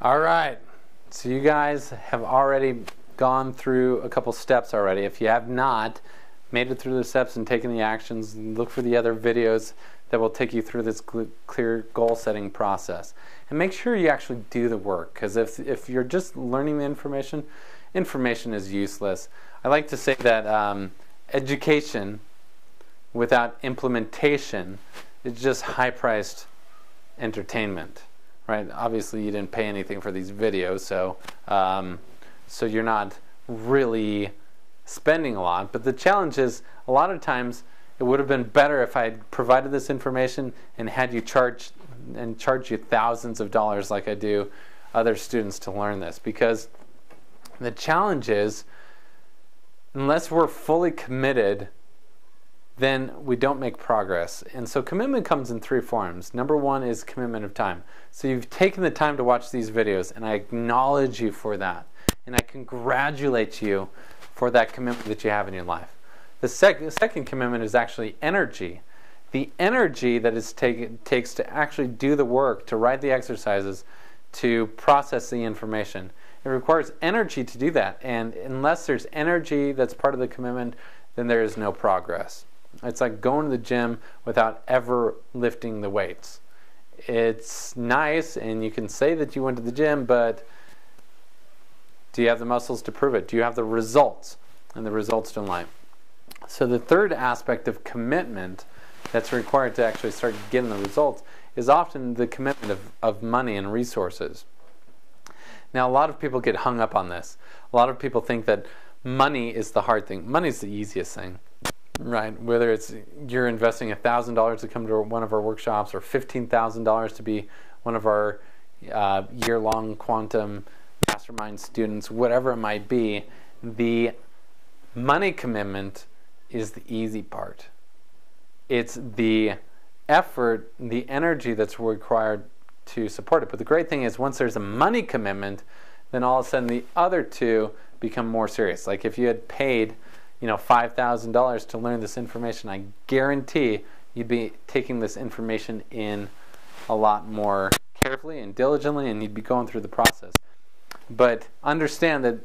All right, so you guys have already gone through a couple steps already. If you have not made it through the steps and taken the actions, look for the other videos that will take you through this clear goal setting process. And make sure you actually do the work, because if you're just learning the information is useless. I like to say that education without implementation is just high-priced entertainment. Right? Obviously, you didn't pay anything for these videos, so you're not really spending a lot. But the challenge is, a lot of times, it would have been better if I had provided this information and had you charge you thousands of dollars like I do other students to learn this. Because the challenge is, unless we're fully committed, then we don't make progress. And so commitment comes in three forms. Number one is commitment of time. So you've taken the time to watch these videos, and I acknowledge you for that. And I congratulate you for that commitment that you have in your life. The second commitment is actually energy. The energy that it takes to actually do the work, to write the exercises, to process the information. It requires energy to do that. And unless there's energy that's part of the commitment, then there is no progress. It's like going to the gym without ever lifting the weights. It's nice, and you can say that you went to the gym, but do you have the muscles to prove it? Do you have the results? And the results don't lie. So the third aspect of commitment that's required to actually start getting the results is often the commitment of money and resources. Now, a lot of people get hung up on this. A lot of people think that money is the hard thing. Money is the easiest thing. Right, whether it's you're investing $1,000 to come to one of our workshops or $15,000 to be one of our year-long quantum mastermind students, whatever it might be, the money commitment is the easy part. It's the effort, the energy that's required to support it. But the great thing is, once there's a money commitment, then all of a sudden the other two become more serious. Like if you had paid $5,000 to learn this information, I guarantee you'd be taking this information in a lot more carefully and diligently, and you'd be going through the process. But understand that,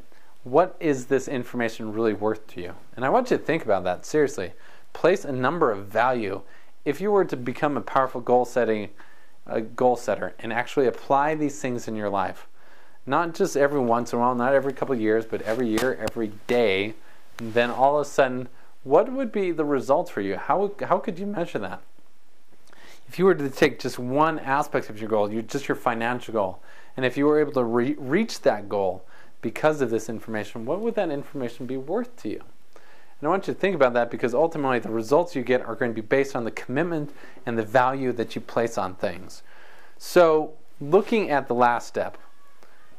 what is this information really worth to you? And I want you to think about that seriously. Place a number of value. If you were to become a powerful goal setter and actually apply these things in your life, not just every once in a while, not every couple of years, but every year, every day, then all of a sudden, what would be the results for you? How could you measure that? If you were to take just one aspect of your goal, just your financial goal, and if you were able to reach that goal because of this information, what would that information be worth to you? And I want you to think about that, because ultimately the results you get are going to be based on the commitment and the value that you place on things. So, looking at the last step,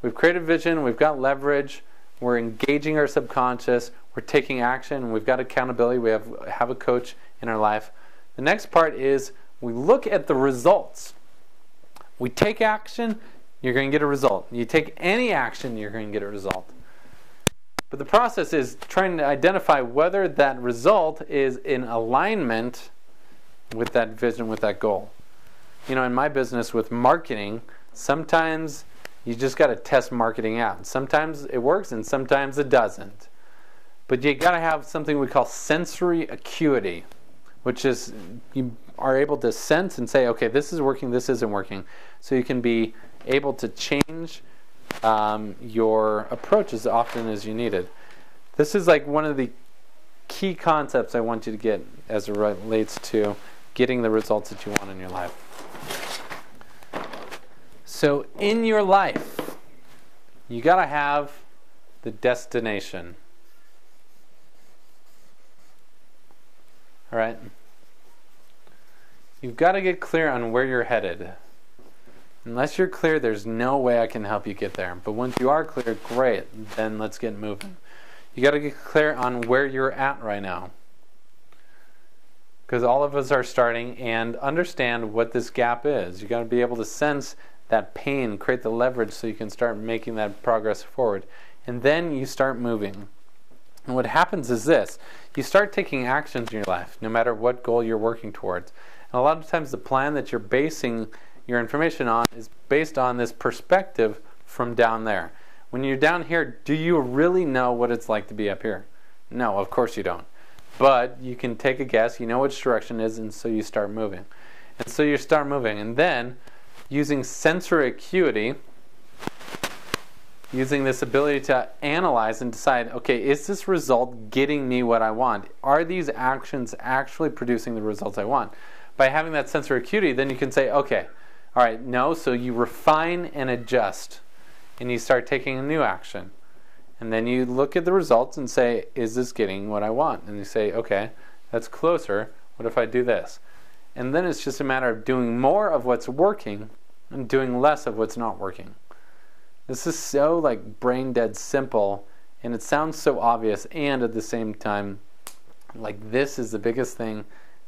we've created vision, we've got leverage, we're engaging our subconscious, we're taking action, and we've got accountability, we have a coach in our life. The next part is we look at the results. We take action, you're going to get a result. You take any action, you're going to get a result. But the process is trying to identify whether that result is in alignment with that vision, with that goal. In my business with marketing, sometimes you just got to test marketing out. Sometimes it works and sometimes it doesn't. But you got to have something we call sensory acuity, which is you are able to sense and say, okay, this is working, this isn't working. So you can be able to change your approach as often as you need it. This is like one of the key concepts I want you to get as it relates to getting the results that you want in your life. So in your life, you got to have the destination. All right? You've got to get clear on where you're headed. Unless you're clear, there's no way I can help you get there. But once you are clear, great, then let's get moving. You got to get clear on where you're at right now. Because all of us are starting, and understand what this gap is. You got to be able to sense that pain, create the leverage so you can start making that progress forward. And then you start moving. And what happens is this. You start taking actions in your life, no matter what goal you're working towards. And a lot of times the plan that you're basing your information on is based on this perspective from down there. When you're down here, do you really know what it's like to be up here? No, of course you don't. But you can take a guess, you know which direction it is, and so you start moving. And so you start moving. And then, using sensory acuity, using this ability to analyze and decide, okay, is this result getting me what I want? Are these actions actually producing the results I want? By having that sensory acuity, then you can say, okay, all right, no, so you refine and adjust, and you start taking a new action. And then you look at the results and say, is this getting what I want? And you say, okay, that's closer. What if I do this? And then it's just a matter of doing more of what's working and doing less of what's not working. This is so like brain dead simple, and it sounds so obvious, and at the same time, like this is the biggest thing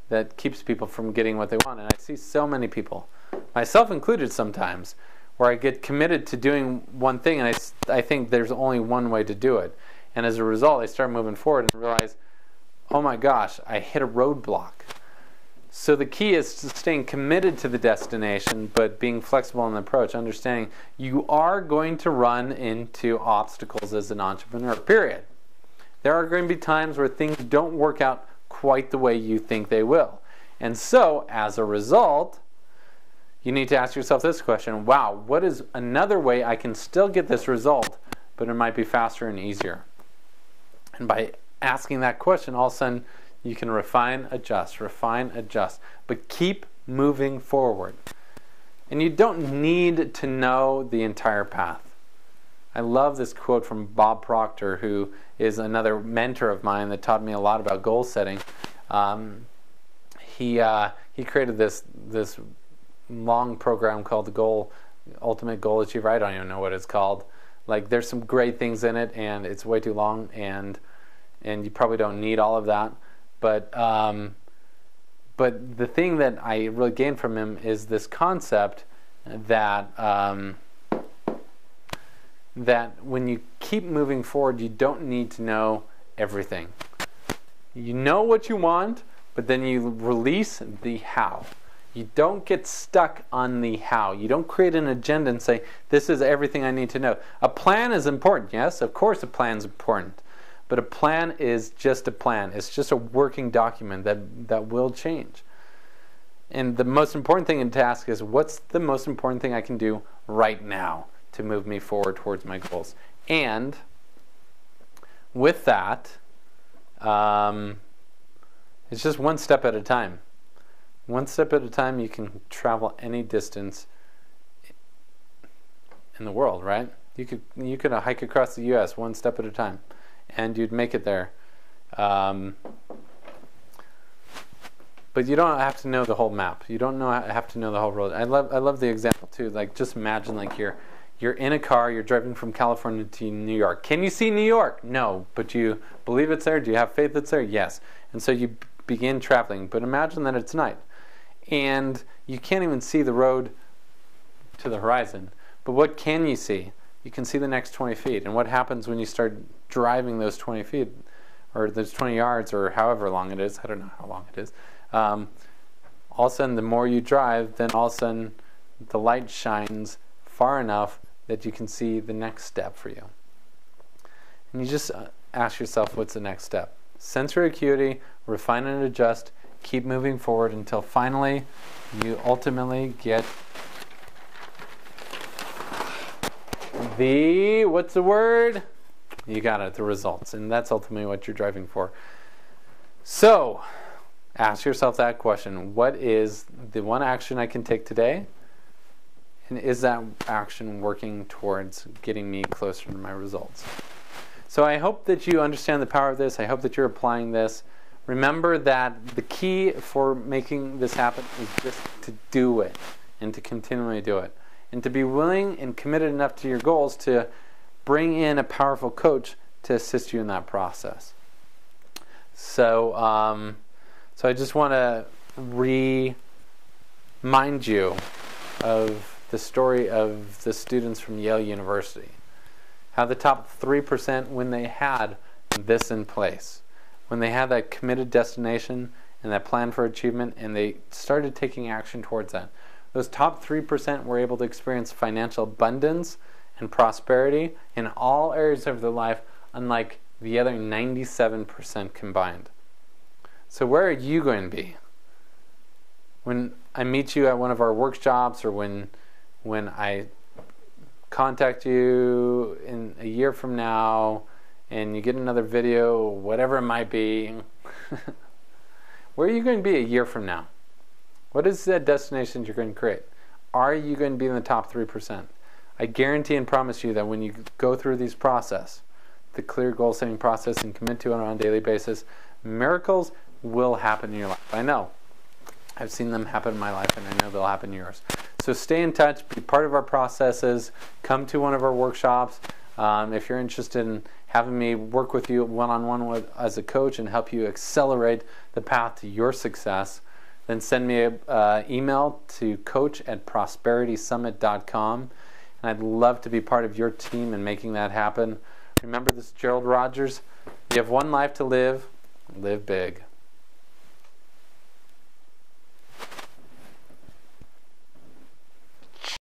that keeps people from getting what they want. And I see so many people, myself included sometimes, where I get committed to doing one thing, and I think there's only one way to do it. And as a result, I start moving forward and realize, oh my gosh, I hit a roadblock. So the key is to staying committed to the destination, but being flexible in the approach, understanding you are going to run into obstacles as an entrepreneur, period. There are going to be times where things don't work out quite the way you think they will. And so, as a result, you need to ask yourself this question, wow, what is another way I can still get this result, but it might be faster and easier? And by asking that question, all of a sudden, you can refine, adjust, but keep moving forward. And you don't need to know the entire path. I love this quote from Bob Proctor, who is another mentor of mine that taught me a lot about goal setting. He created this long program called the Ultimate Goal Achiever. I don't even know what it's called. Like, there's some great things in it, and it's way too long, and you probably don't need all of that. But the thing that I really gained from him is this concept that that when you keep moving forward, you don't need to know everything. You know what you want, but then you release the how. You don't get stuck on the how. You don't create an agenda and say, this is everything I need to know. A plan is important, yes, of course a plan is important. But a plan is just a plan. It's just a working document that will change. And the most important thing in task is, what's the most important thing I can do right now to move me forward towards my goals? And with that, it's just one step at a time. One step at a time, you can travel any distance in the world, right? You could hike across the U.S. one step at a time, and you'd make it there. But you don't have to know the whole map. You don't have to know the whole road. I love the example too. Like, just imagine, like, you're in a car, you're driving from California to New York. Can you see New York? No, but you believe it's there. Do you have faith it's there? Yes. And so you begin traveling. But imagine that it's night, and you can't even see the road to the horizon. But what can you see? You can see the next 20 feet. And what happens when you start driving those 20 feet, or those 20 yards, or however long it is? I don't know how long it is. All of a sudden, the more you drive, then all of a sudden the light shines far enough that you can see the next step for you. And you just ask yourself, what's the next step? Sensory acuity, refine and adjust, keep moving forward until finally you ultimately get what's the word? You got it, the results. And that's ultimately what you're driving for. So, ask yourself that question. What is the one action I can take today? And is that action working towards getting me closer to my results? So I hope that you understand the power of this. I hope that you're applying this. Remember that the key for making this happen is just to do it, and to continually do it. And to be willing and committed enough to your goals to bring in a powerful coach to assist you in that process. So I just want to remind you of the story of the students from Yale University. How the top 3%, when they had this in place, when they had that committed destination and that plan for achievement, and they started taking action towards that, those top 3% were able to experience financial abundance and prosperity in all areas of their life, unlike the other 97% combined. So where are you going to be when I meet you at one of our workshops, or when I contact you in a year from now and you get another video, whatever it might be? Where are you going to be a year from now? What is that destination you're going to create? Are you going to be in the top 3%? I guarantee and promise you that when you go through these process, the clear goal setting process, and commit to it on a daily basis, miracles will happen in your life. I know. I've seen them happen in my life, and I know they'll happen in yours. So stay in touch, be part of our processes, come to one of our workshops. If you're interested in having me work with you one-on-one as a coach and help you accelerate the path to your success, then send me an email to coach@prosperitysummit.com. And I'd love to be part of your team in making that happen. Remember, this is Gerald Rogers. You have one life to live. Live big.